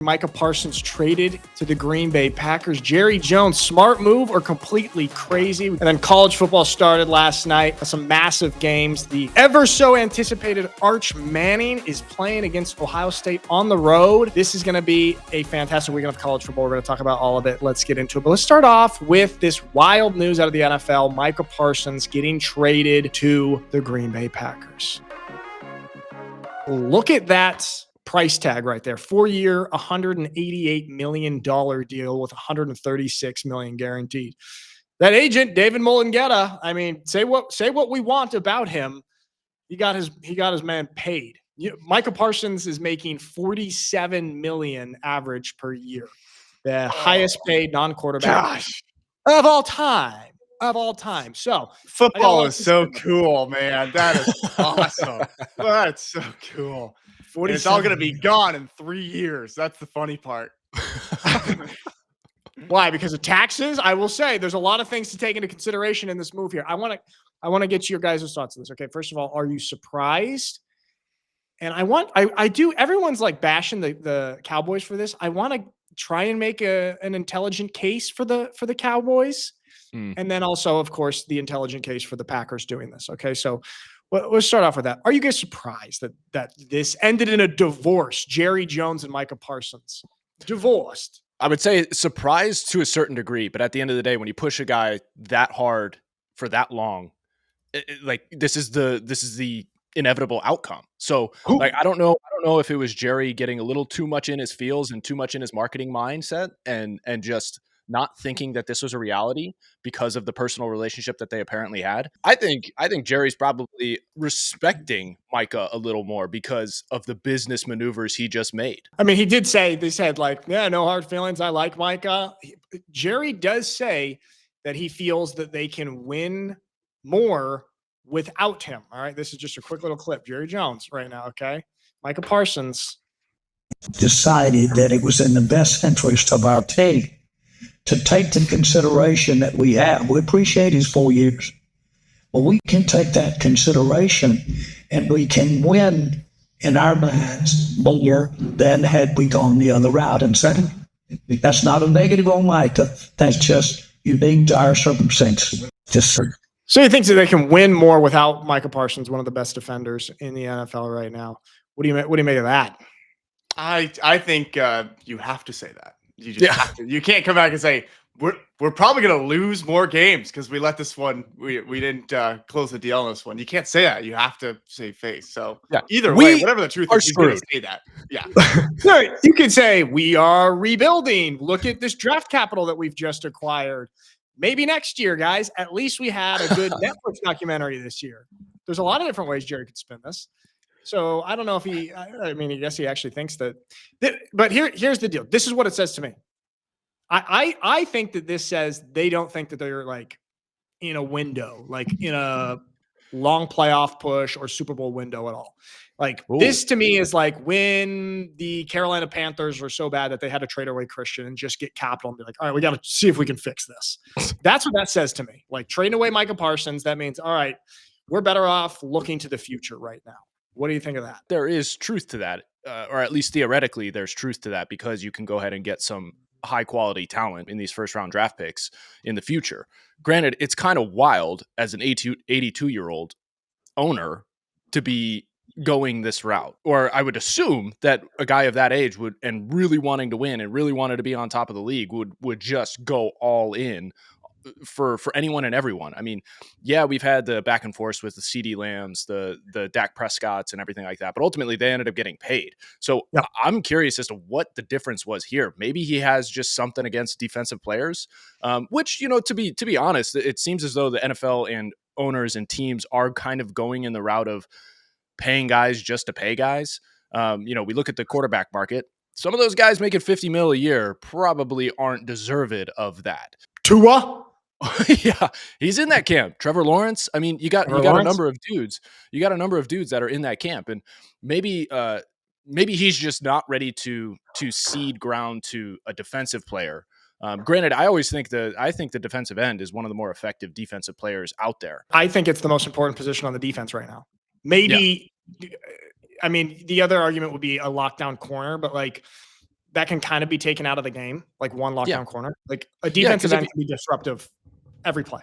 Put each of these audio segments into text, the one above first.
Micah Parsons traded to the Green Bay Packers. Jerry Jones, smart move or completely crazy? And then college football started last night. Some massive games. The ever so anticipated Arch Manning is playing against Ohio State on the road. This is going to be a fantastic weekend of college football. We're going to talk about all of it. Let's get into it. But let's start off with this wild news out of the NFL. Micah Parsons getting traded to the Green Bay Packers. Look at that price tag right there. 4-year, $188 million deal with $136 million guaranteed. That agent, David Mulugheta, I mean, say what we want about him. He got his man paid. Micah Parsons is making $47 million average per year. The highest paid non-quarterback of all time. So football is so cool, man. That is awesome. That's so cool. And it's all going to be gone in 3 years. That's the funny part. Why? Because of taxes? I will say there's a lot of things to take into consideration in this move here. I want to get your guys' thoughts on this. Okay, first of all, are you surprised? And I do. Everyone's like bashing the Cowboys for this. I want to try and make an intelligent case for the Cowboys, and then also, of course, the intelligent case for the Packers doing this. Okay, so. Well, let's start off with that. Are you guys surprised that this ended in a divorce? Jerry Jones and Micah Parsons divorced. I would say surprised to a certain degree, but at the end of the day, when you push a guy that hard for that long, this is the inevitable outcome. So, I don't know if it was Jerry getting a little too much in his feels and too much in his marketing mindset, and just not thinking that this was a reality because of the personal relationship that they apparently had. I think Jerry's probably respecting Micah a little more because of the business maneuvers he just made. I mean, they said like, yeah, no hard feelings. I like Micah. Jerry does say that he feels that they can win more without him. All right. This is just a quick little clip. Jerry Jones right now. Okay. Micah Parsons decided that it was in the best interest of our team to take the consideration that we have. We appreciate his 4 years, but we can take that consideration and we can win in our minds more than had we gone the other route. And second, that's not a negative on Micah. That's just unique to our circumstances. So he thinks that they can win more without Micah Parsons, one of the best defenders in the NFL right now. What do you make of that? I think you have to say that. You just have to. You can't come back and say we're probably going to lose more games because we let this one. We didn't close the deal on this one. You can't say that. You have to say face. So either way, whatever the truth is, he's going to say that. Yeah. No, you could say we are rebuilding. Look at this draft capital that we've just acquired. Maybe next year, guys. At least we had a good Netflix documentary this year. There's a lot of different ways Jerry could spin this. So I don't know if I guess he actually thinks that but here's the deal. This is what it says to me. I think that this says they don't think that they're like in a window, like in a long playoff push or Super Bowl window at all. Like this to me is like when the Carolina Panthers were so bad that they had to trade away Christian and just get capital and be like, all right, we got to see if we can fix this. That's what that says to me. Like trading away Micah Parsons, that means, all right, we're better off looking to the future right now. What do you think of that? There is truth to that, or at least theoretically, there's truth to that because you can go ahead and get some high quality talent in these first round draft picks in the future. Granted, it's kind of wild as an 82-year-old owner to be going this route, or I would assume that a guy of that age would, and really wanting to win and really wanted to be on top of the league, would just go all in for anyone and everyone. I mean, yeah, we've had the back and forth with the CeeDee Lambs, the Dak Prescotts and everything like that, but ultimately they ended up getting paid. So I'm curious as to what the difference was here. Maybe he has just something against defensive players, which, to be honest, it seems as though the NFL and owners and teams are kind of going in the route of paying guys just to pay guys. We look at the quarterback market. Some of those guys making $50 million a year probably aren't deserved of that. Tua? Yeah, he's in that camp. Trevor Lawrence. I mean, you got a number of dudes. You got a number of dudes that are in that camp, and maybe he's just not ready to cede ground to a defensive player. Granted, I think the defensive end is one of the more effective defensive players out there. I think it's the most important position on the defense right now. Maybe, I mean, the other argument would be a lockdown corner, but like that can kind of be taken out of the game, like one lockdown corner. Like a 'cause defensive end can be disruptive every play.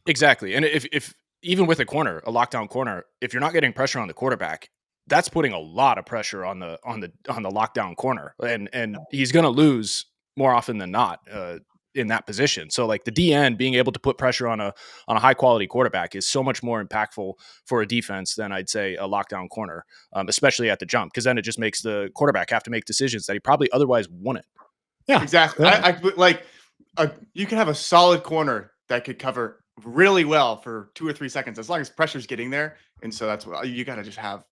Exactly. And if even with a lockdown corner, if you're not getting pressure on the quarterback, that's putting a lot of pressure on the lockdown corner, and he's going to lose more often than not in that position. So like the DN being able to put pressure on a high quality quarterback is so much more impactful for a defense than I'd say a lockdown corner, especially at the jump, because then it just makes the quarterback have to make decisions that he probably otherwise wouldn't. Yeah, exactly. Yeah. You can have a solid corner that could cover really well for 2 or 3 seconds as long as pressure's getting there. And so that's what you got to just have.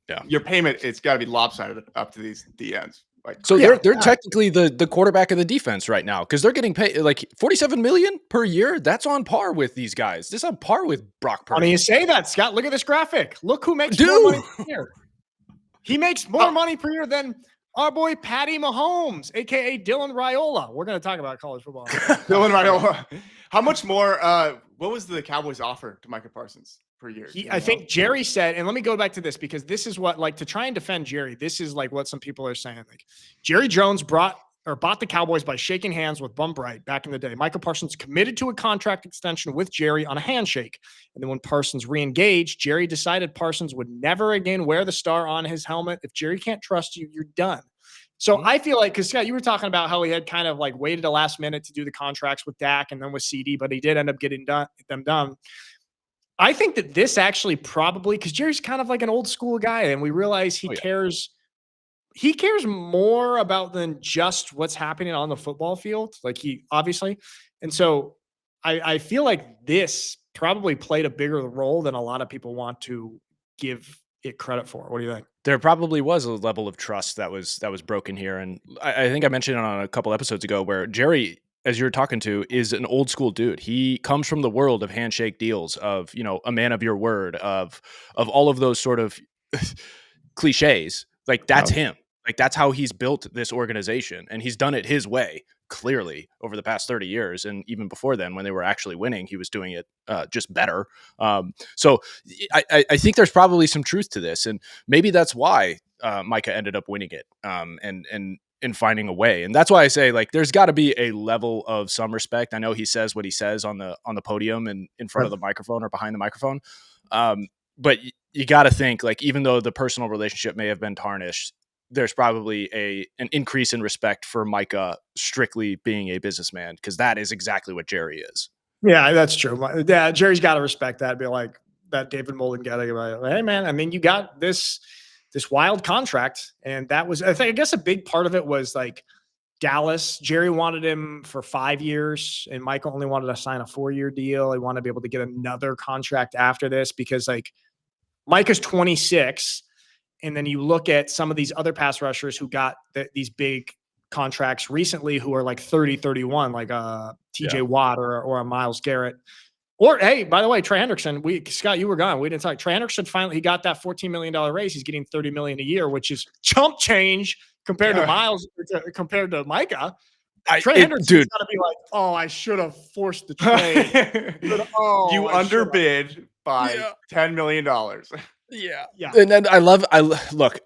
Yeah, your payment, it's got to be lopsided up to these DNs. Like, so they're technically the quarterback of the defense right now, because they're getting paid like $47 million per year. That's on par with these guys. This is on par with Brock Purdy. Funny you say that, Scott. Look at this graphic. Look who makes more money per year. He makes more money per year than our boy Patty Mahomes, aka Dylan Raiola. We're going to talk about college football. Dylan Raiola. How much more? What was the Cowboys offer to Micah Parsons per year? I think Jerry said, and let me go back to this because this is what, like, to try and defend Jerry, this is like what some people are saying. Like, Jerry Jones bought the Cowboys by shaking hands with Bum Bright back in the day. Micah Parsons committed to a contract extension with Jerry on a handshake. And then when Parsons re-engaged, Jerry decided Parsons would never again wear the star on his helmet. If Jerry can't trust you, you're done. So I feel like, because Scott, you were talking about how he had kind of like waited the last minute to do the contracts with Dak and then with CD, but he did end up getting them done. I think that this actually probably, because Jerry's kind of like an old school guy, and we realize he cares. He cares more about than just what's happening on the football field. Like he obviously, and so I feel like this probably played a bigger role than a lot of people want to give it credit for. What do you think? There probably was a level of trust that was broken here, and I think I mentioned it on a couple episodes ago where Jerry, as you're talking to, is an old school dude. He comes from the world of handshake deals, of a man of your word, of all of those sort of cliches. Like that's him. Like that's how he's built this organization, and he's done it his way. Clearly over the past 30 years. And even before then, when they were actually winning, he was doing it just better. So I think there's probably some truth to this. And maybe that's why Micah ended up winning it and finding a way. And that's why I say, like, there's got to be a level of some respect. I know he says what he says on the podium and in front of the microphone or behind the microphone. But you got to think, like, even though the personal relationship may have been tarnished, there's probably an increase in respect for Micah strictly being a businessman, because that is exactly what Jerry is. Yeah, that's true. Yeah, Jerry's got to respect that. Be like that David Molden guy. Like, hey, man, I mean, you got this wild contract, and that was, I guess a big part of it was like Dallas. Jerry wanted him for 5 years, and Micah only wanted to sign a 4-year deal. He wanted to be able to get another contract after this because, like, Micah's 26. And then you look at some of these other pass rushers who got these big contracts recently who are like 30, 31, like TJ Watt or a Myles Garrett. Or, hey, by the way, Trey Hendrickson, Scott, you were gone. We didn't talk. Trey Hendrickson finally, he got that $14 million raise. He's getting $30 million a year, which is chump change compared to Myles, compared to Micah. Trey Hendrickson's got to be like, oh, I should have forced the trade. You underbid by $10 million. Yeah. And then look,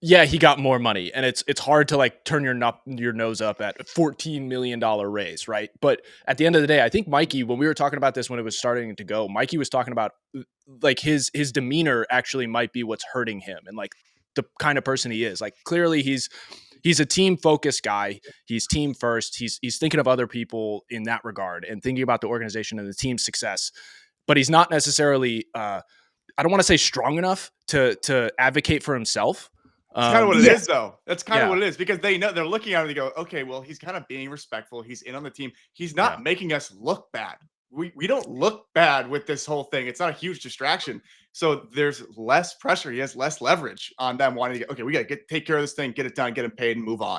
he got more money, and it's hard to like turn your nose up at a $14 million raise, right? But at the end of the day, I think Mikey, when we were talking about this when it was starting to go, Mikey was talking about like his demeanor actually might be what's hurting him, and like the kind of person he is. Like clearly he's a team focused guy. He's team first. He's thinking of other people in that regard and thinking about the organization and the team's success. But he's not necessarily I don't want to say strong enough to advocate for himself. That's kind of what it is, though. That's kind of what it is, because they know, they're looking at it and they go, okay, well, he's kind of being respectful. He's in on the team. He's not making us look bad. We don't look bad with this whole thing. It's not a huge distraction. So there's less pressure. He has less leverage on them wanting to get, okay, we got to take care of this thing, get it done, get him paid, and move on.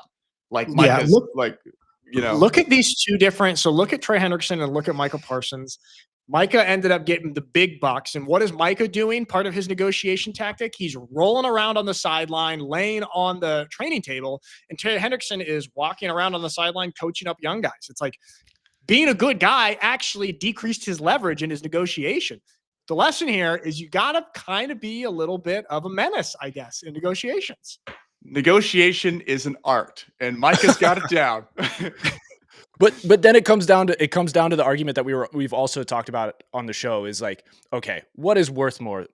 Like Micah's, look at these two different. So look at Trey Hendrickson and look at Micah Parsons. Micah ended up getting the big bucks. And what is Micah doing? Part of his negotiation tactic, he's rolling around on the sideline, laying on the training table. And Trey Hendrickson is walking around on the sideline, coaching up young guys. It's like being a good guy actually decreased his leverage in his negotiation. The lesson here is you got to kind of be a little bit of a menace, I guess, in negotiations. Negotiation is an art, and Micah's got it down. But then it comes down to the argument that we've also talked about on the show is like, okay, what is worth more?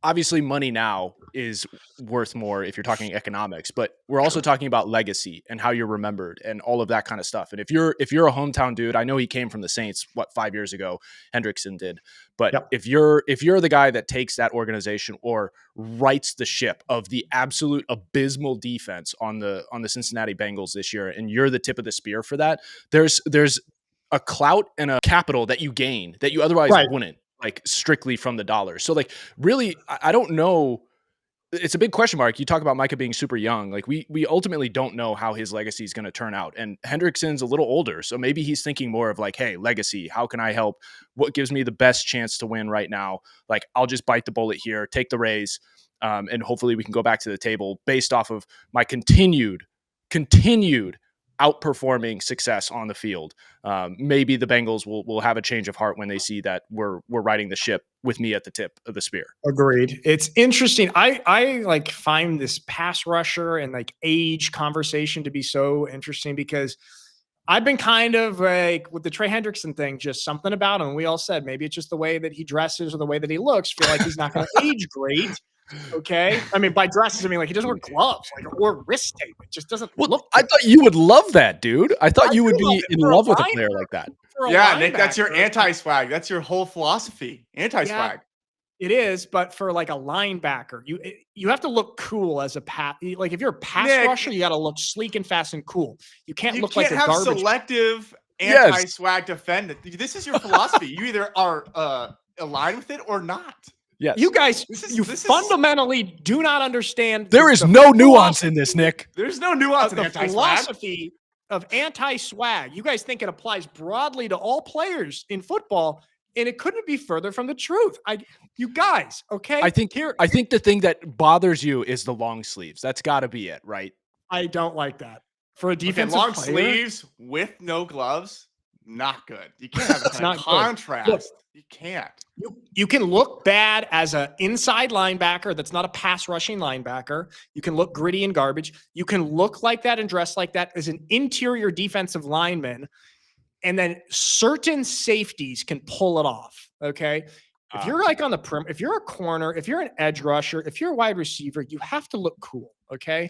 Obviously, money now is worth more if you're talking economics, but we're also talking about legacy and how you're remembered and all of that kind of stuff. And if you're a hometown dude, I know he came from the Saints 5 years ago, Hendrickson did, but Yep. if you're the guy that takes that organization or rights the ship of the absolute abysmal defense on the Cincinnati Bengals this year, and you're the tip of the spear for that, there's a clout and a capital that you gain that you otherwise wouldn't, like strictly from the dollars. So like really, I don't know. It's a big question mark. You talk about Micah being super young. Like we ultimately don't know how his legacy is going to turn out. And Hendrickson's a little older. So maybe he's thinking more of like, hey, legacy, how can I help? What gives me the best chance to win right now? Like I'll just bite the bullet here, take the raise. And hopefully we can go back to the table based off of my continued outperforming success on the field. Maybe the Bengals will have a change of heart when they see that we're riding the ship with me at the tip of the spear. Agreed. It's interesting. I like find this pass rusher and like age conversation to be so interesting because I've been kind of like with the Trey Hendrickson thing, just something about him. We all said maybe it's just the way that he dresses or the way that he looks. Feel like he's not going to age great. Okay. I mean, by dresses, I mean like he doesn't wear gloves, like or wrist tape. It just doesn't look. I thought you would love that, dude. I thought you would be in love with a player like that. Yeah, Nick, that's your anti-swag. That's your whole philosophy. Anti-swag. Yeah, it is, but for like a linebacker, you have to look cool as a pass. Like if you're a pass rusher, you got to look sleek and fast and cool. You can't look like a garbage. You can't have selective anti-swag defend. This is your philosophy. You either are aligned with it or not. Yes. You guys, fundamentally do not understand. There is no nuance in this, Nick. There's no nuance in the anti-swag. Philosophy of anti-swag. You guys think it applies broadly to all players in football, and it couldn't be further from the truth. You guys, okay? I think the thing that bothers you is the long sleeves. That's got to be it, right? I don't like that. For a defensive long player, sleeves with no gloves, not good. You can't have a contrast. Look, you can't. You can look bad as an inside linebacker that's not a pass rushing linebacker. You can look gritty and garbage. You can look like that and dress like that as an interior defensive lineman. And then certain safeties can pull it off. Okay. If you're like on the perimeter, if you're a corner, if you're an edge rusher, if you're a wide receiver, you have to look cool. Okay.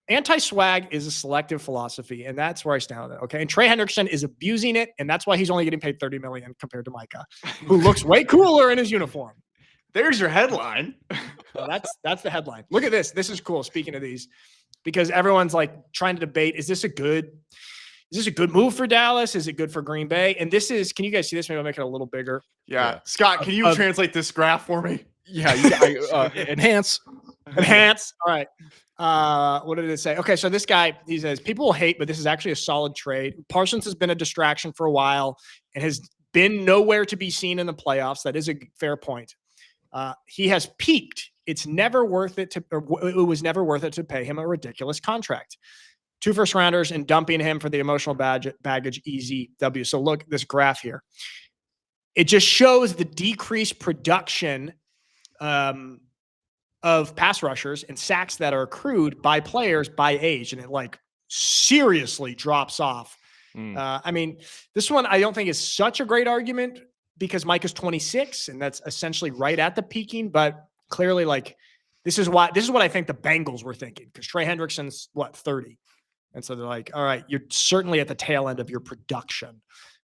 Anti-swag is a selective philosophy, and that's where I stand on it. Okay. And Trey Hendrickson is abusing it, and that's why he's only getting paid $30 million compared to Micah, who looks way cooler in his uniform. There's your headline. Well, that's the headline. Look at this. This is cool. Speaking of these, because everyone's like trying to debate, is this a good move for Dallas? Is it good for Green Bay? And this is, can you guys see this? Maybe I'll make it a little bigger. Yeah. Scott, can you translate this graph for me? Yeah. Enhance. All right. What did it say? Okay, so this guy, he says, people will hate, but this is actually a solid trade. Parsons has been a distraction for a while and has been nowhere to be seen in the playoffs. That is a fair point. He has peaked. It was never worth it to pay him a ridiculous contract. 2 first rounders and dumping him for the emotional baggage, easy W. So look, this graph here. It just shows the decreased production of pass rushers and sacks that are accrued by players by age. And it like seriously drops off. I mean, this one, I don't think is such a great argument because Mike is 26 and that's essentially right at the peaking, but clearly like, this is what I think the Bengals were thinking because Trey Hendrickson's 30. And so they're like, all right, you're certainly at the tail end of your production.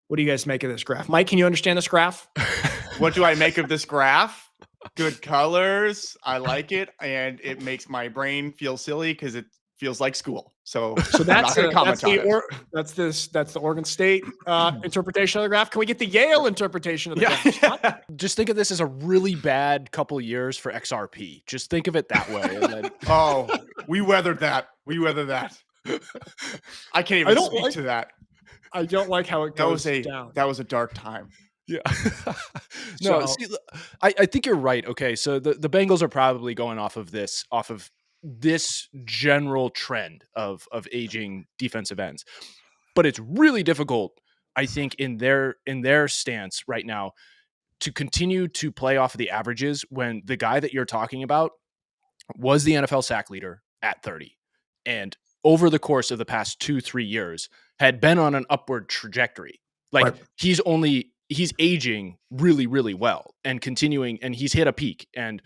What do you guys make of this graph? Mike, can you understand this graph? What do I make of this graph? Good colors. I like it. And it makes my brain feel silly because it feels like school. So that's the Oregon State interpretation of the graph. Can we get the Yale interpretation of the graph? Just think of this as a really bad couple years for XRP. Just think of it that way. And then... we weathered that. I can't even speak to that. I don't like how it goes down. That was a dark time. Yeah. No, see, I think you're right. Okay. So the Bengals are probably going off of this general trend of aging defensive ends, but it's really difficult, I think, in their stance right now to continue to play off of the averages when the guy that you're talking about was the NFL sack leader, at 30. And over the course of the past 2-3 years had been on an upward trajectory. Like Right. he's aging really, really well and continuing, and he's hit a peak. And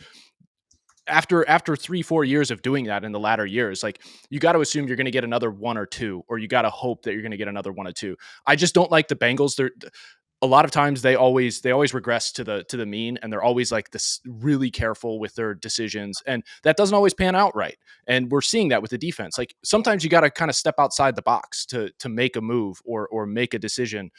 after 3-4 years of doing that in the latter years, like you got to assume you're going to get another 1 or 2, or you got to hope that you're going to get another 1 or 2. I just don't like the Bengals. They're a lot of times they always regress to the mean, and they're always like this really careful with their decisions, and that doesn't always pan out right. And we're seeing that with the defense. Like sometimes you got to kind of step outside the box to make a move or make a decision.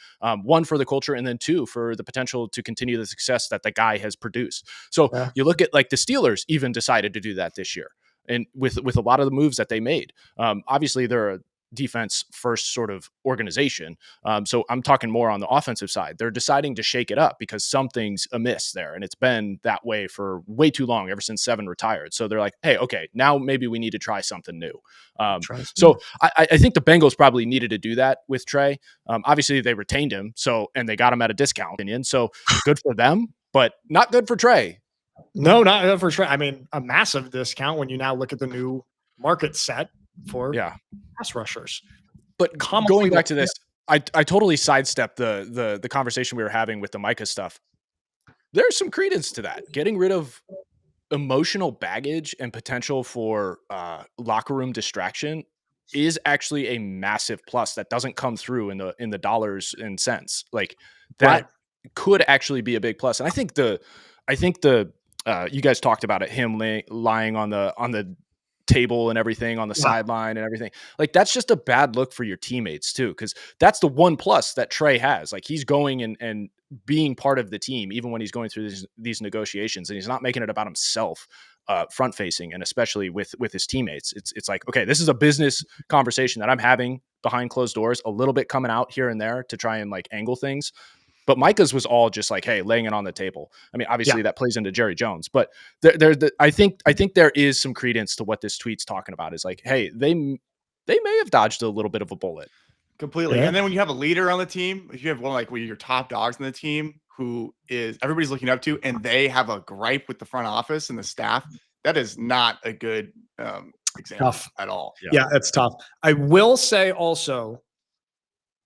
One, for the culture, and then two, for the potential to continue the success that the guy has produced. So you look at like the Steelers even decided to do that this year, and with a lot of the moves that they made. Obviously they're a defense first sort of organization. So I'm talking more on the offensive side. They're deciding to shake it up because something's amiss there. And it's been that way for way too long, ever since Seven retired. So they're like, hey, okay, now maybe we need to try something new. So I think the Bengals probably needed to do that with Trey. Obviously they retained him. And they got him at a discount. So good for them, but not good for Trey. No, not for Trey. I mean, a massive discount when you now look at the new market set for pass rushers. But going back to this, I totally sidestepped the conversation we were having with the Micah stuff. There's some credence to that. Getting rid of emotional baggage and potential for locker room distraction is actually a massive plus that doesn't come through in the dollars and cents. Like that could actually be a big plus. And I think the you guys talked about it, him lying on the table and everything on the sideline and everything. Like that's just a bad look for your teammates too, because that's the one plus that Trey has. Like he's going and being part of the team even when he's going through these negotiations, and he's not making it about himself front facing, and especially with his teammates. It's like, okay, this is a business conversation that I'm having behind closed doors, a little bit coming out here and there to try and like angle things. But Micah's was all just like, hey, laying it on the table. I mean, obviously that plays into Jerry Jones, but I think there is some credence to what this tweet's talking about. Is like, hey, they may have dodged a little bit of a bullet. Completely. And then when you have a leader on the team, if you have one like one of your top dogs on the team who is everybody's looking up to, and they have a gripe with the front office and the staff, that is not a good example at all. Yeah, it's tough. I will say also,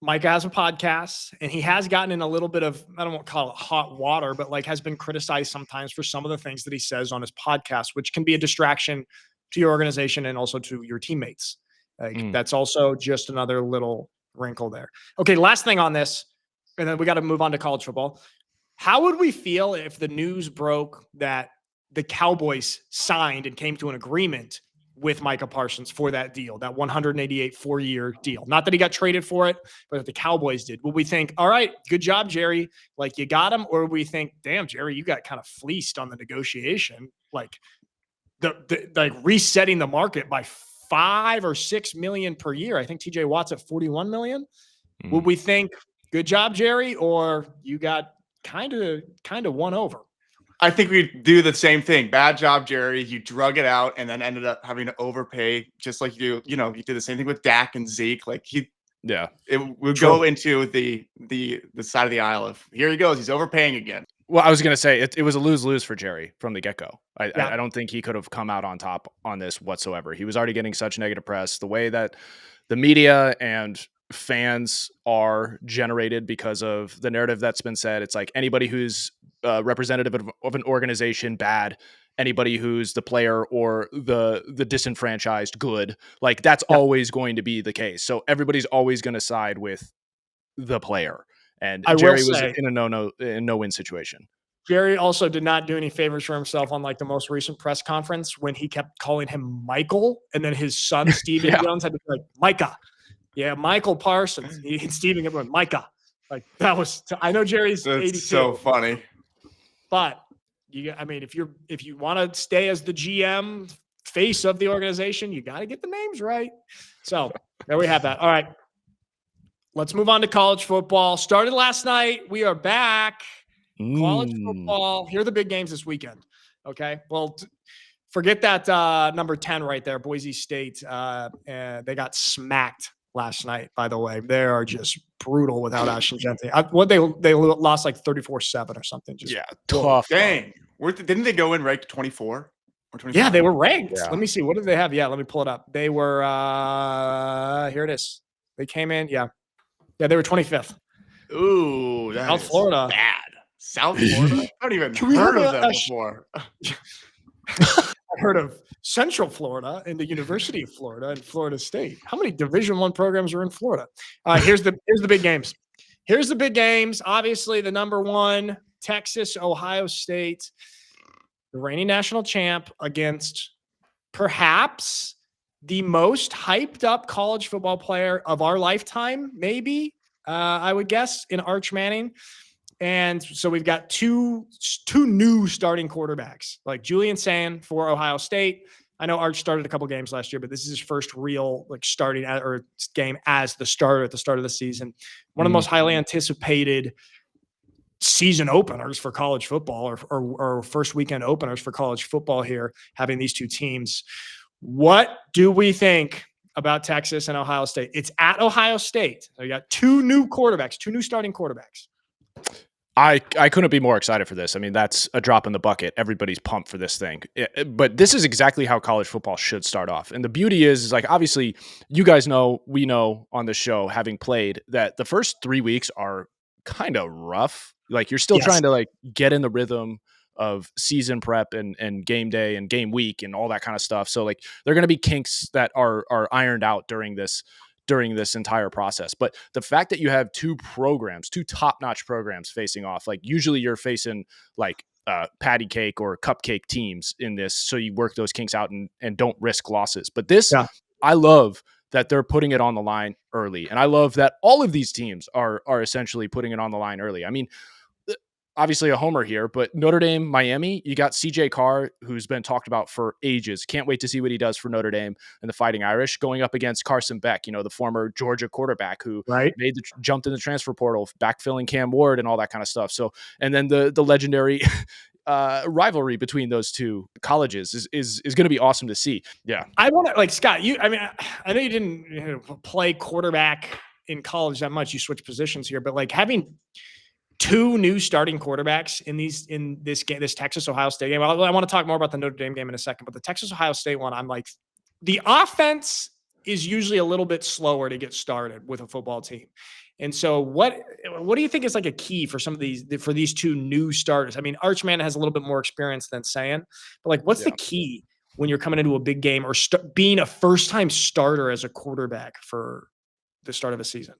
Mike has a podcast, and he has gotten in a little bit of, I don't want to call it hot water, but like has been criticized sometimes for some of the things that he says on his podcast, which can be a distraction to your organization and also to your teammates. Like that's also just another little wrinkle there. Okay, last thing on this, and then we got to move on to college football. How would we feel if the news broke that the Cowboys signed and came to an agreement with Micah Parsons for that deal, that 188 4-year deal? Not that he got traded for it, but that the Cowboys did. Will we think, all right, good job, Jerry, like you got him? Or will we think, damn, Jerry, you got kind of fleeced on the negotiation, like like resetting the market by $5 or $6 million per year? I think TJ Watt's at $41 million. Would we think, good job, Jerry, or you got kind of won over? I think we'd do the same thing. Bad job, Jerry. You drug it out and then ended up having to overpay, just like you did the same thing with Dak and Zeke. Like it would go into the side of the aisle of, here he goes, he's overpaying again. Well, I was going to say it was a lose-lose for Jerry from the get-go. I don't think he could have come out on top on this whatsoever. He was already getting such negative press. The way that the media and fans are generated because of the narrative that's been said, it's like anybody who's representative of an organization, bad. Anybody who's the player or the disenfranchised, good. Like that's always going to be the case. So everybody's always going to side with the player. And Jerry was in a no-win situation. Jerry also did not do any favors for himself on like the most recent press conference when he kept calling him Michael, and then his son Steven Jones had to be like, Micah. Yeah, Michael Parsons. Steven kept going, Micah. Like that was. I know Jerry's 82. So funny. But if you want to stay as the GM face of the organization, you got to get the names right. So there we have that. All right. Let's move on to college football. Started last night. We are back. College football. Here are the big games this weekend. Okay. Well, forget that number 10 right there, Boise State. They got smacked last night, by the way. They are just brutal without Ashton Gentry. They lost like 34-7 or something. Just tough. Dang. Didn't they go in ranked 24? or 25? Yeah, they were ranked. Yeah. Let me see. What did they have? Yeah, let me pull it up. They were here it is. They came in. Yeah, they were 25th. Ooh, that South is Florida. bad. South Florida? I don't even Can we heard have of them before. I heard of Central Florida and the University of Florida and Florida State. How many Division I programs are in Florida? Here's the big games. Here's the big games. Obviously, the number one, Texas, Ohio State, the reigning national champ against perhaps the most hyped up college football player of our lifetime, maybe, I would guess, in Arch Manning. And so we've got two new starting quarterbacks, like Julian Sand for Ohio State. I know Arch started a couple games last year, but this is his first real starting or game as the starter at the start of the season. One of the most highly anticipated season openers for college football or first weekend openers for college football here, having these two teams. What do we think about Texas and Ohio State? It's at Ohio State. So you got two new starting quarterbacks. I couldn't be more excited for this. I mean, that's a drop in the bucket. Everybody's pumped for this thing. But this is exactly how college football should start off. And the beauty is like, obviously, you guys know, we know on the show, having played, that the first 3 weeks are kind of rough. Like, you're still trying to like get in the rhythm of season prep and game day and game week and all that kind of stuff. So like, there are going to be kinks that are ironed out during this entire process. But the fact that you have two top-notch programs facing off, like usually you're facing like patty cake or cupcake teams in this, so you work those kinks out and don't risk losses. But this, I love that they're putting it on the line early. And I love that all of these teams are essentially putting it on the line early. I mean, obviously a homer here, but Notre Dame, Miami, you got CJ Carr, who's been talked about for ages. Can't wait to see what he does for Notre Dame and the Fighting Irish, going up against Carson Beck, the former Georgia quarterback who jumped in the transfer portal, backfilling Cam Ward and all that kind of stuff. So, and then the legendary rivalry between those two colleges is going to be awesome to see. Yeah. I want to, like, Scott, I know you didn't play quarterback in college that much. You switch positions here, but like having two new starting quarterbacks in this game, this Texas Ohio State game. I want to talk more about the Notre Dame game in a second, but the Texas Ohio State one, I'm like, the offense is usually a little bit slower to get started with a football team. And so what do you think is like a key for these two new starters? I mean, Arch Manning has a little bit more experience than Sand, but like, what's the key when you're coming into a big game or being a first-time starter as a quarterback for the start of a season?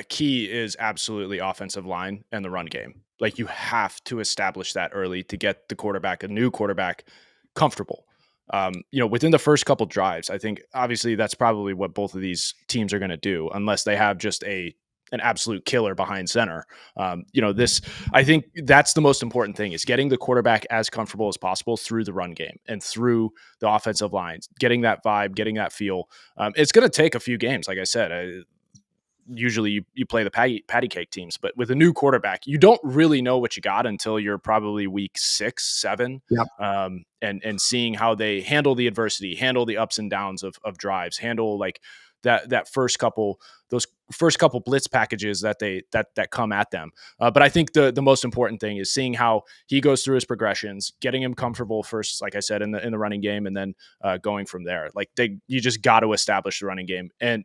Key is absolutely offensive line and the run game. Like, you have to establish that early to get a new quarterback, comfortable. Within the first couple drives, I think obviously that's probably what both of these teams are going to do, unless they have just an absolute killer behind center. I think that's the most important thing, is getting the quarterback as comfortable as possible through the run game and through the offensive lines, getting that vibe, getting that feel. It's going to take a few games. Like I said, usually you play the patty cake teams, but with a new quarterback, you don't really know what you got until you're probably week 6, 7. And seeing how they handle the adversity, handle the ups and downs of drives, handle like those first couple blitz packages that come at them. But I think the most important thing is seeing how he goes through his progressions, getting him comfortable first, like I said, in the running game, and then going from there. Like, you just got to establish the running game. And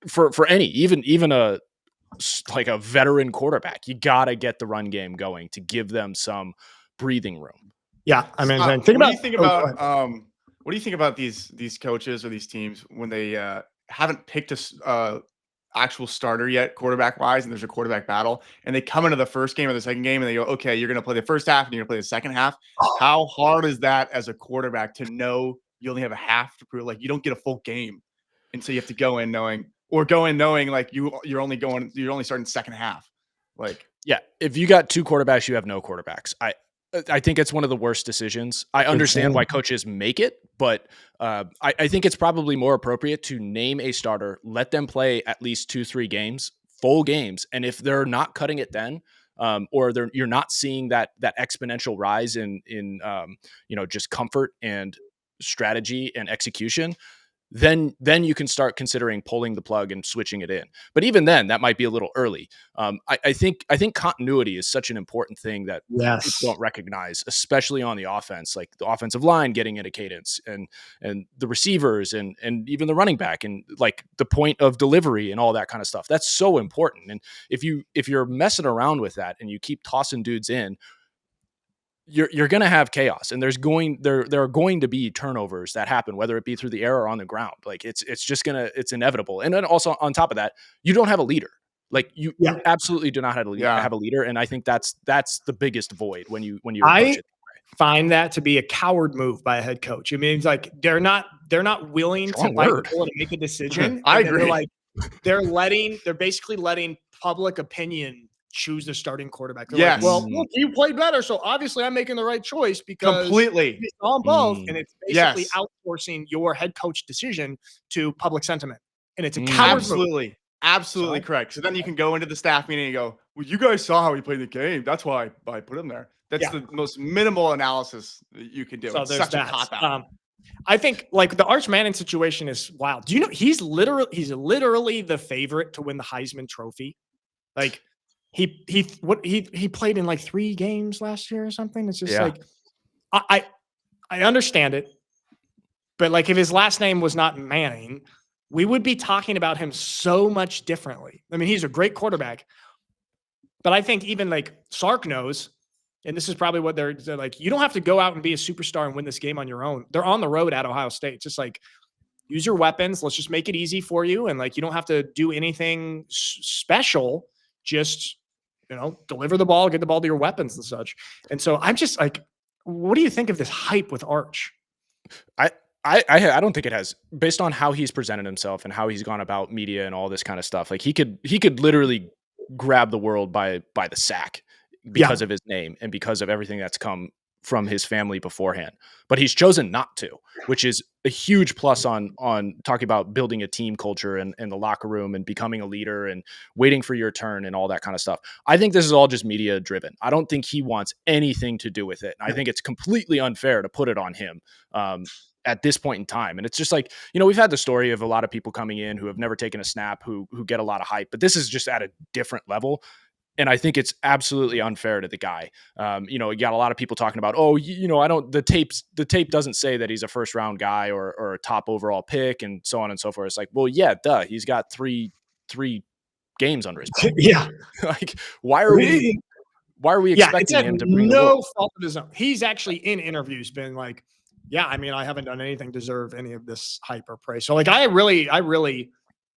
for any, even a veteran quarterback, you got to get the run game going to give them some breathing room. Yeah. I mean, what do you think about these coaches or these teams when they haven't picked a actual starter yet, quarterback wise, and there's a quarterback battle, and they come into the first game or the second game and they go, okay, you're going to play the first half and you're going to play the second half. How hard is that as a quarterback to know you only have a half to prove? Like, you don't get a full game, and so you have to go in knowing like you're only starting second half. Like, yeah, if you got two quarterbacks, you have no quarterbacks. I think it's one of the worst decisions. I understand why coaches make it, but I think it's probably more appropriate to name a starter, let them play at least 2-3 games, full games, and if they're not cutting it then, or you're not seeing that exponential rise in just comfort and strategy and execution, then you can start considering pulling the plug and switching it in. But even then, that might be a little early. I think continuity is such an important thing that people don't recognize, especially on the offense, like the offensive line getting into cadence, and the receivers and even the running back, and like the point of delivery and all that kind of stuff. That's so important. And if you're messing around with that and you keep tossing dudes in, you're going to have chaos, and there are going to be turnovers that happen, whether it be through the air or on the ground. Like it's it's inevitable. And then also on top of that, you don't have a leader. Like you absolutely do not have a leader. And I think that's the biggest void when you approach it. Find that to be a coward move by a head coach. It means like they're not willing to bite the bullet and make a decision. I agree. They're basically letting public opinion choose the starting quarterback. They're Yes. like, well, look, you played better, so obviously I'm making the right choice because completely it's on both. And it's basically outsourcing your head coach decision to public sentiment. And it's a coward move. Absolutely correct. So then you can go into the staff meeting and go, well, you guys saw how he played the game. That's why I put him there. That's the most minimal analysis that you can do. So it's such a cop-out. I think like the Arch Manning situation is wild. Do you know he's literally the favorite to win the Heisman Trophy? Like he played in like 3 games last year or something. It's just like I understand it, but like if his last name was not Manning, we would be talking about him so much differently. I mean, he's a great quarterback, but I think even like Sark knows, and this is probably what they're like, you don't have to go out and be a superstar and win this game on your own. They're on the road at Ohio State. Just like use your weapons. Let's just make it easy for you. And like, you don't have to do anything special. Just, deliver the ball, get the ball to your weapons and such. And so I'm just like, what do you think of this hype with Arch? I don't think it has, based on how he's presented himself and how he's gone about media and all this kind of stuff. Like he could literally grab the world by the sack because of his name and because of everything that's come from his family beforehand. But he's chosen not to, which is a huge plus on talking about building a team culture and the locker room and becoming a leader and waiting for your turn and all that kind of stuff. I think this is all just media driven. I don't think he wants anything to do with it. And I think it's completely unfair to put it on him at this point in time. And it's just like, we've had the story of a lot of people coming in who have never taken a snap, who get a lot of hype, but this is just at a different level. And I think it's absolutely unfair to the guy. You got a lot of people talking about, the tape doesn't say that he's a first round guy or a top overall pick and so on and so forth. It's like, well, yeah, duh. He's got three games under his belt. Yeah. Like, why are we expecting him to bring no fault of his own? He's actually in interviews been like, yeah, I mean, I haven't done anything to deserve any of this hype or praise. So like, I really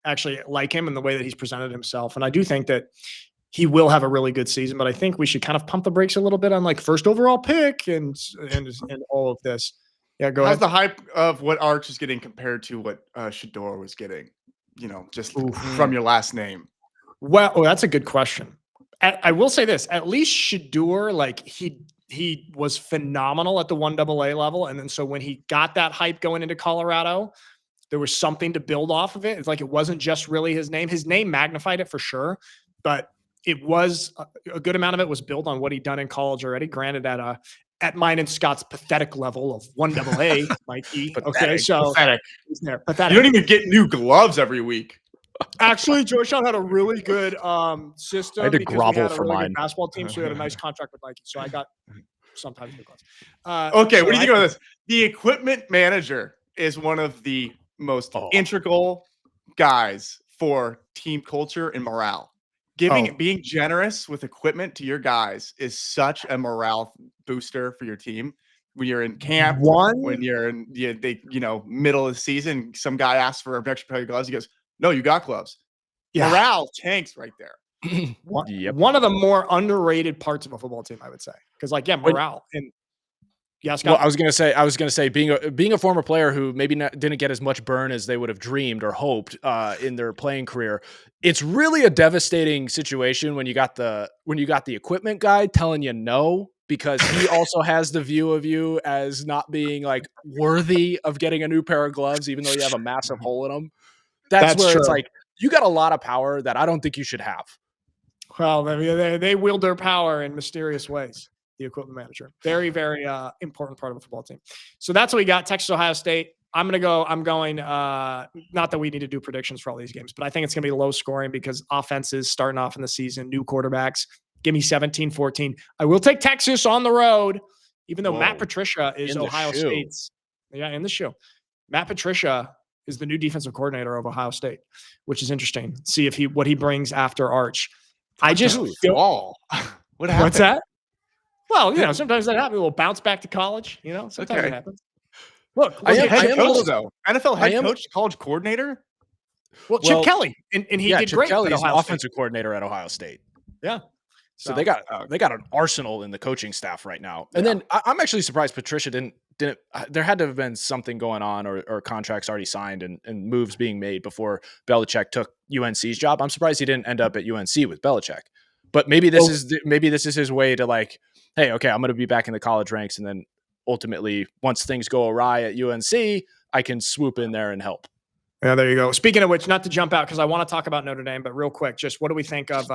actually like him in the way that he's presented himself. And I do think that he will have a really good season, but I think we should kind of pump the brakes a little bit on like first overall pick and all of this. Yeah, go ahead. How's the hype of what Arch is getting compared to what Shador was getting, just from your last name? Well, that's a good question. I will say this, at least Shador, like he was phenomenal at the 1AA level. And then so when he got that hype going into Colorado, there was something to build off of it. It's like it wasn't just really his name. His name magnified it for sure, but it was a good amount of it was built on what he'd done in college already. Granted, at mine and Scott's pathetic level of 1AA, Mikey. Okay, so pathetic. Pathetic. You don't even get new gloves every week. Actually, Georgetown had a really good system. I had to because grovel we had a for really mine. Good basketball team, so we had a nice contract with Nike. So I got sometimes new gloves. Okay, what do you think about this? The equipment manager is one of the most integral guys for team culture and morale. Being generous with equipment to your guys is such a morale booster for your team. When you're in camp, when you're in middle of the season, some guy asks for an extra pair of gloves. He goes, "No, you got gloves." Yeah. Morale tanks right there. One of the more underrated parts of a football team, I would say, because morale and. Yes, well, I was gonna say, being a former player who maybe didn't get as much burn as they would have dreamed or hoped in their playing career, it's really a devastating situation when you got the equipment guy telling you no because he also has the view of you as not being like worthy of getting a new pair of gloves, even though you have a massive hole in them. That's where true. It's like you got a lot of power that I don't think you should have. Well, they wield their power in mysterious ways. The equipment manager. Very, very important part of a football team. So that's what we got. Texas, Ohio State. I'm going, not that we need to do predictions for all these games, but I think it's going to be low scoring because offenses starting off in the season, new quarterbacks. Give me 17-14. I will take Texas on the road, even though Matt Patricia is Ohio State's. Yeah, in the show. Matt Patricia is the new defensive coordinator of Ohio State, which is interesting. See if what he brings after Arch. I just feel What happened? What's that? Well, sometimes that happens. We'll bounce back to college. Sometimes it happens. Look, head coach though. NFL head coach, college coordinator. Well, Chip Kelly, and he did Chip great. Kelly is an offensive coordinator at Ohio State. Yeah. So they got an arsenal in the coaching staff right now. And then I'm actually surprised Patricia didn't. There had to have been something going on or contracts already signed and moves being made before Belichick took UNC's job. I'm surprised he didn't end up at UNC with Belichick. But maybe this is his way to like, hey, okay, I'm going to be back in the college ranks, and then ultimately, once things go awry at UNC, I can swoop in there and help. Yeah, there you go. Speaking of which, not to jump out because I want to talk about Notre Dame, but real quick, just what do we think of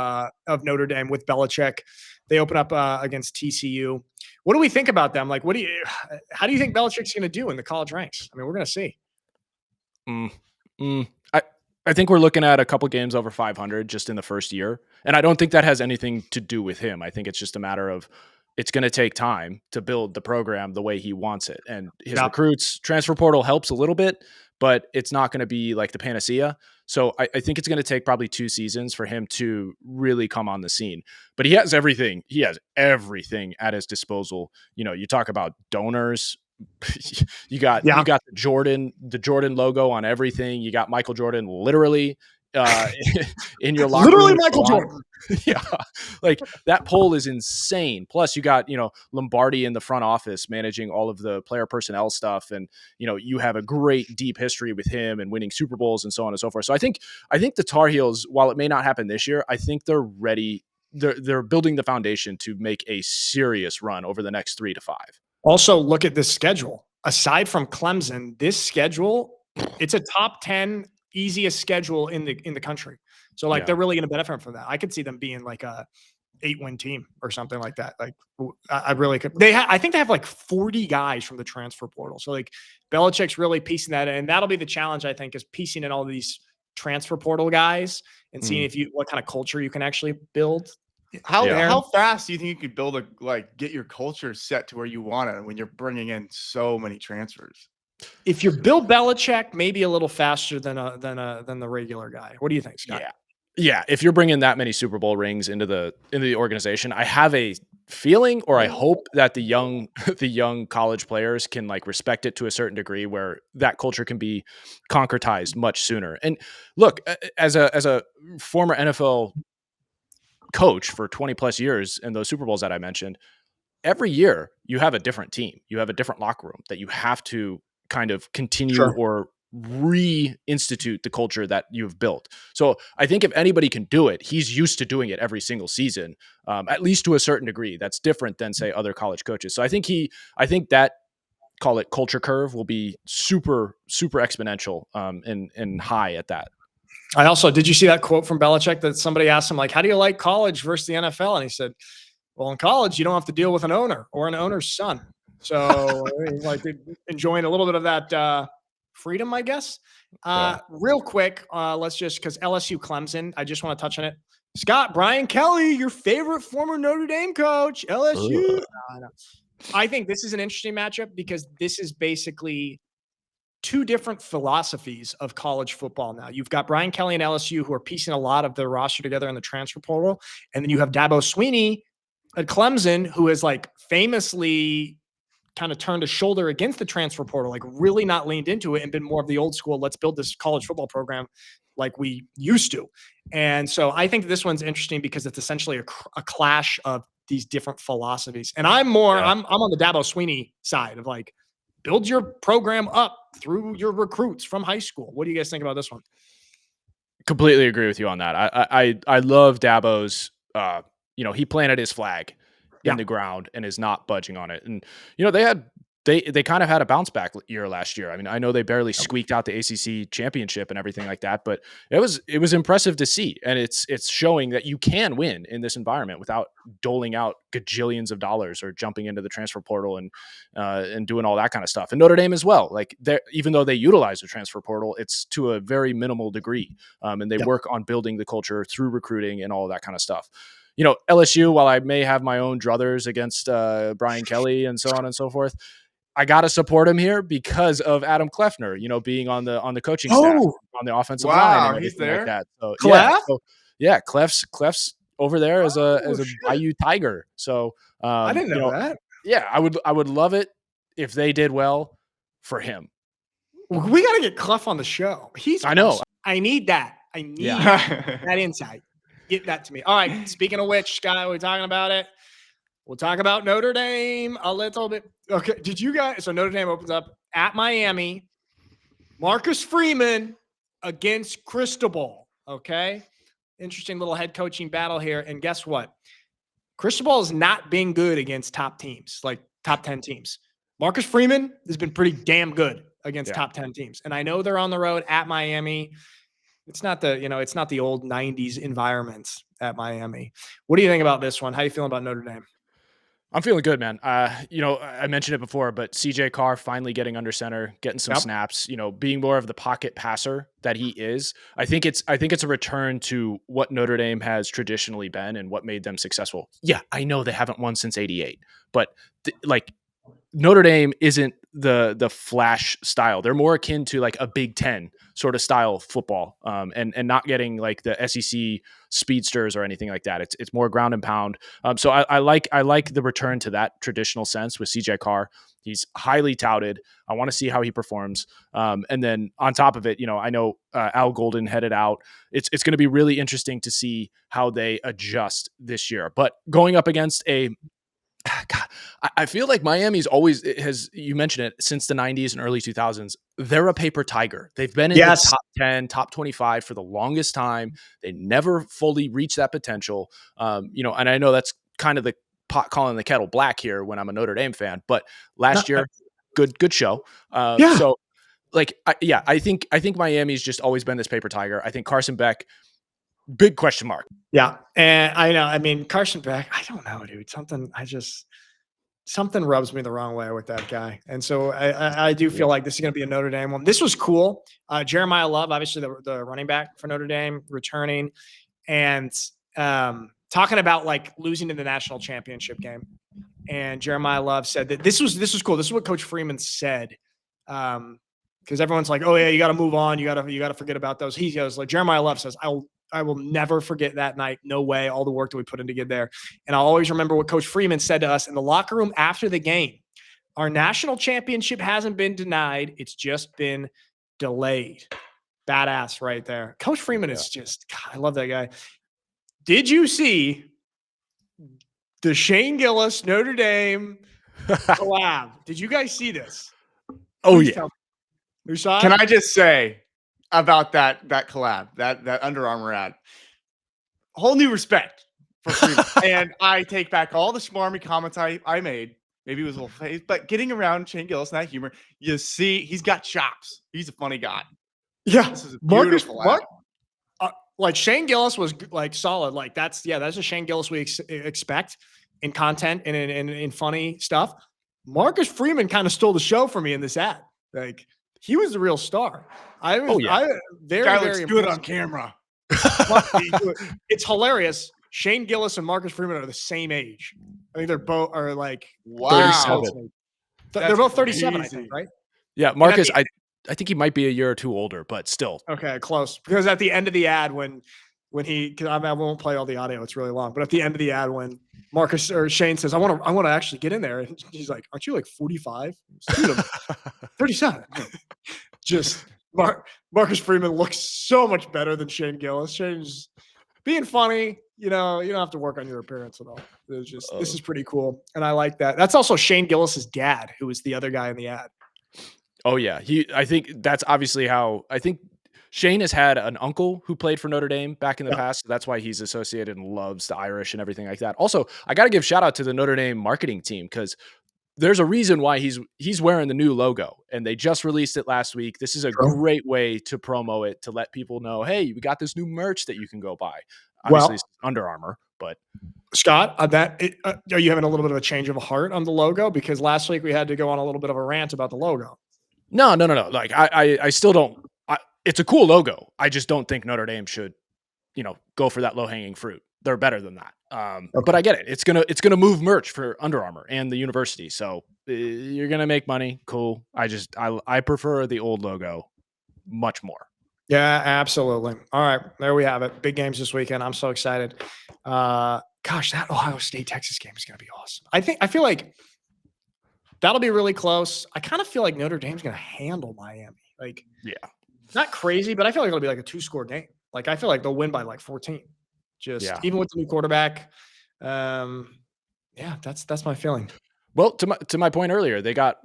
Notre Dame with Belichick? They open up against TCU. What do we think about them? Like, how do you think Belichick's going to do in the college ranks? I mean, we're going to see. I think we're looking at a couple games over 500 just in the first year, and I don't think that has anything to do with him. I think it's just a matter of it's going to take time to build the program the way he wants it, and his recruits transfer portal helps a little bit, but it's not going to be like the panacea. So I think it's going to take probably 2 seasons for him to really come on the scene. But he has everything. He has everything at his disposal. You talk about donors. you got the Jordan logo on everything. You got Michael Jordan literally in your locker literally room. Michael Jordan. Yeah, like that poll is insane. Plus, you got Lombardi in the front office managing all of the player personnel stuff, and you have a great deep history with him and winning Super Bowls and so on and so forth. So I think the Tar Heels, while it may not happen this year, I think they're ready. They're building the foundation to make a serious run over the next 3 to 5. Also, look at this schedule. Aside from Clemson, this schedule, it's a top 10 easiest schedule in the country. So they're really going to benefit from that. I could see them being like a 8-win team or something like that. Like I really could. I think they have like 40 guys from the transfer portal. So like Belichick's really piecing that in, and that'll be the challenge, I think, is piecing in all these transfer portal guys and seeing what kind of culture you can actually build. How fast do you think you could build get your culture set to where you want it when you're bringing in so many transfers? If you're Bill Belichick, maybe a little faster than the regular guy. What do you think, Scott? Yeah. If you're bringing that many Super Bowl rings into the organization, I have a feeling, or I hope, that the young college players can respect it to a certain degree, where that culture can be concretized much sooner. And look, as a former NFL coach for 20 plus years in those Super Bowls that I mentioned, every year you have a different team, you have a different locker room that you have to kind of continue or reinstitute the culture that you've built. So I think if anybody can do it, he's used to doing it every single season, at least to a certain degree. That's different than, say, other college coaches. So I think that, call it culture curve, will be super, super exponential and high at that. Did you see that quote from Belichick that somebody asked him, like, how do you like college versus the NFL? And he said, well, in college, you don't have to deal with an owner or an owner's son. So he's enjoying a little bit of that freedom, I guess. Real quick, let's just, because LSU Clemson, I just want to touch on it. Scott, Brian Kelly, your favorite former Notre Dame coach, LSU. I think this is an interesting matchup because this is basically 2 different philosophies of college football now. You've got Brian Kelly and LSU who are piecing a lot of their roster together in the transfer portal. And then you have Dabo Swinney at Clemson, who has famously kind of turned a shoulder against the transfer portal, really not leaned into it and been more of the old school, let's build this college football program like we used to. And so I think this one's interesting because it's essentially a clash of these different philosophies. And I'm on the Dabo Swinney side of build your program up through your recruits from high school. What do you guys think about this one? Completely agree with you on that. I love Dabo's, he planted his flag in the ground and is not budging on it. And, they had they kind of had a bounce back year last year. I mean, I know they barely squeaked out the ACC championship and everything like that, but it was impressive to see, and it's showing that you can win in this environment without doling out gajillions of dollars or jumping into the transfer portal and doing all that kind of stuff. And Notre Dame as well. Like, even though they utilize the transfer portal, it's to a very minimal degree, and they work on building the culture through recruiting and all of that kind of stuff. You know, LSU, while I may have my own druthers against Brian Kelly and so on and so forth, I got to support him here because of Adam Kleffner, you know, being on the coaching staff, on the offensive line. And he's there. like that. So, Clef? Clef's over there as a Bayou Tiger. So I didn't know that. Yeah, I would love it if they did well for him. We got to get Clef on the show. I know. Awesome. I need that. I need that insight. Get that to me. All right. Speaking of which, Scott, we're talking about it. We'll talk about Notre Dame a little bit. Okay. Did you guys? So Notre Dame opens up at Miami. Marcus Freeman against Cristobal. Okay. Interesting little head coaching battle here. And guess what? Cristobal has not been good against top teams, like top 10 teams. Marcus Freeman has been pretty damn good against top 10 teams. And I know they're on the road at Miami. It's not the old 90s environment at Miami. What do you think about this one? How are you feeling about Notre Dame? I'm feeling good, man. I mentioned it before, but CJ Carr finally getting under center, getting some snaps, being more of the pocket passer that he is. I think it's a return to what Notre Dame has traditionally been and what made them successful. Yeah, I know they haven't won since '88, but Notre Dame isn't the flash style. They're more akin to like a Big Ten sort of style football, and not getting like the SEC speedsters or anything like that. It's more ground and pound. So I like the return to that traditional sense with CJ Carr. He's highly touted. I want to see how he performs. And then on top of it, I know Al Golden headed out. It's going to be really interesting to see how they adjust this year. But going up against God, I feel like Miami's always has, you mentioned it, since the 90s and early 2000s, they're a paper tiger. They've been in the top 10, top 25 for the longest time. They never fully reach that potential. And I know that's kind of the pot calling the kettle black here when I'm a Notre Dame fan, but last year, good show. So I think Miami's just always been this paper tiger. I think Carson Beck, big question mark. Yeah. And I know, I mean, Carson Beck, I don't know, dude. Something rubs me the wrong way with that guy. And so I do feel like this is going to be a Notre Dame one. This was cool. Jeremiah Love, obviously the running back for Notre Dame, returning and talking about like losing in the national championship game. And Jeremiah Love said that this was cool. This is what Coach Freeman said. Because everyone's like, oh yeah, you got to move on. You got to forget about those. He goes like, Jeremiah Love says, I will never forget that night. No way. All the work that we put in to get there. And I'll always remember what Coach Freeman said to us in the locker room after the game. Our national championship hasn't been denied. It's just been delayed. Badass right there. Coach Freeman is just, God, I love that guy. Did you see the Shane Gillis Notre Dame collab? Did you guys see this? Oh, yeah. You saw it? Can I just say about that collab, that Under Armour ad? Whole new respect for Freeman. And I take back all the smarmy comments I made. Maybe it was a little phase, but getting around Shane Gillis and that humor, you see he's got chops. He's a funny guy. Yeah. This is a beautiful ad. Like Shane Gillis was like solid. Like that's a Shane Gillis we expect in content and in funny stuff. Marcus Freeman kind of stole the show for me in this ad. Like he was the real star. Very looks good on camera. It's hilarious. Shane Gillis and Marcus Freeman are the same age. I think they're both are like 37. They're both 37, I think, right? Yeah, Marcus, I think he might be a year or two older, but still. Okay, close. Because at the end of the ad, when he, because I won't play all the audio, it's really long. But at the end of the ad, when Marcus or Shane says, "I want to actually get in there," and he's like, "Aren't you like 45?" Dude, I'm 37. Just Marcus Freeman looks so much better than Shane Gillis. Shane's being funny. You don't have to work on your appearance at all. It's just this is pretty cool, and I like that. That's also Shane Gillis's dad, who was the other guy in the ad. Oh yeah, I think that's obviously how. I think Shane has had an uncle who played for Notre Dame back in the past. So that's why he's associated and loves the Irish and everything like that. Also, I got to give shout out to the Notre Dame marketing team because there's a reason why he's wearing the new logo, and they just released it last week. This is a great way to promo it, to let people know, hey, we got this new merch that you can go buy. Obviously, it's Under Armour, but Scott, are you having a little bit of a change of heart on the logo? Because last week we had to go on a little bit of a rant about the logo. No. Like I still don't. It's a cool logo. I just don't think Notre Dame should, go for that low hanging fruit. They're better than that. But I get it. It's gonna move merch for Under Armour and the university. So you're gonna make money. Cool. I prefer the old logo much more. Yeah, absolutely. All right, there we have it. Big games this weekend. I'm so excited. Gosh, that Ohio State Texas game is gonna be awesome. I feel like that'll be really close. I kind of feel like Notre Dame's gonna handle Miami. Like, yeah, not crazy, but I feel like it'll be like a 2-score game. Like, I feel like they'll win by like 14. Even with the new quarterback. That's my feeling. Well, to my point earlier, they got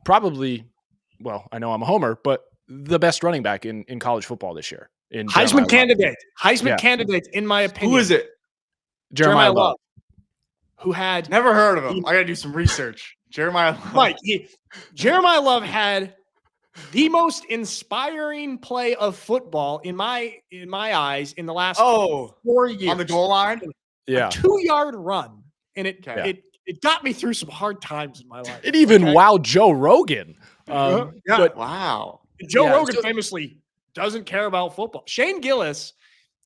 probably, well, I know I'm a homer, but the best running back in college football this year. In Heisman candidate, in my opinion. Who is it? Jeremiah Love. Who had never heard of him. I gotta do some research. Jeremiah Love. Mike, Jeremiah Love had the most inspiring play of football in my eyes in the last 4 years. On the goal line? Yeah. A 2-yard run. And it got me through some hard times in my life. It even wowed Joe Rogan. But wow. Joe Rogan famously doesn't care about football. Shane Gillis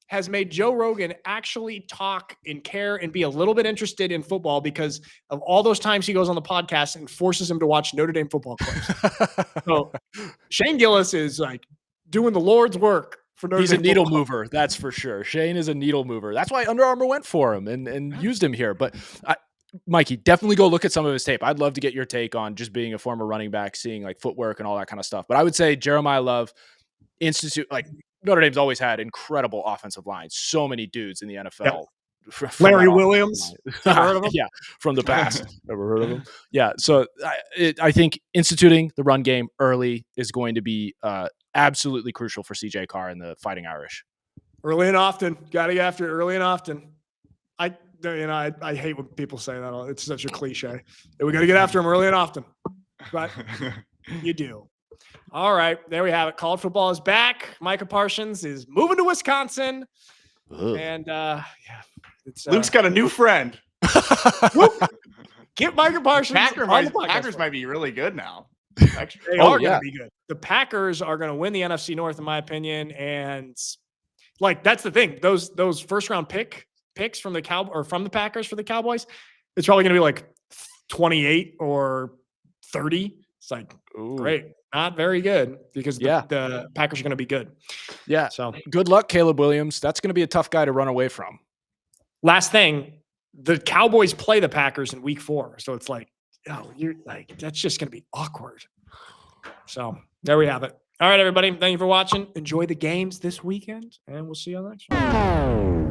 has made Joe Rogan actually talk and care and be a little bit interested in football because of all those times he goes on the podcast and forces him to watch Notre Dame football clips. So Shane Gillis is like doing the Lord's work for Notre Dame. He's a needle mover, that's for sure. Shane is a needle mover. That's why Under Armour went for him and used him here. But Mikey, definitely go look at some of his tape. I'd love to get your take on just being a former running back, seeing like footwork and all that kind of stuff. But I would say Jeremiah Love Notre Dame's always had incredible offensive lines. So many dudes in the NFL. Yep. Larry Williams. Never heard of him? Yeah, from the past. Never heard of him. Yeah, so I think instituting the run game early is going to be absolutely crucial for CJ Carr and the Fighting Irish. Early and often. Got to get after it early and often. I hate when people say that. It's such a cliche. We got to get after them early and often. But you do. All right, there we have it. College football is back. Micah Parsons is moving to Wisconsin. Ugh. And Luke's got a new friend. Get Micah Parsons. Packers might be really good now. They are going to be good. The Packers are going to win the NFC North, in my opinion. And like, that's the thing. Those first round picks from the Packers for the Cowboys, it's probably going to be like 28 or 30. It's like, great. Not very good because the Packers are going to be good. Yeah. So good luck, Caleb Williams. That's going to be a tough guy to run away from. Last thing, the Cowboys play the Packers in week 4. So it's like, that's just going to be awkward. So there we have it. All right, everybody. Thank you for watching. Enjoy the games this weekend, and we'll see you on the next one.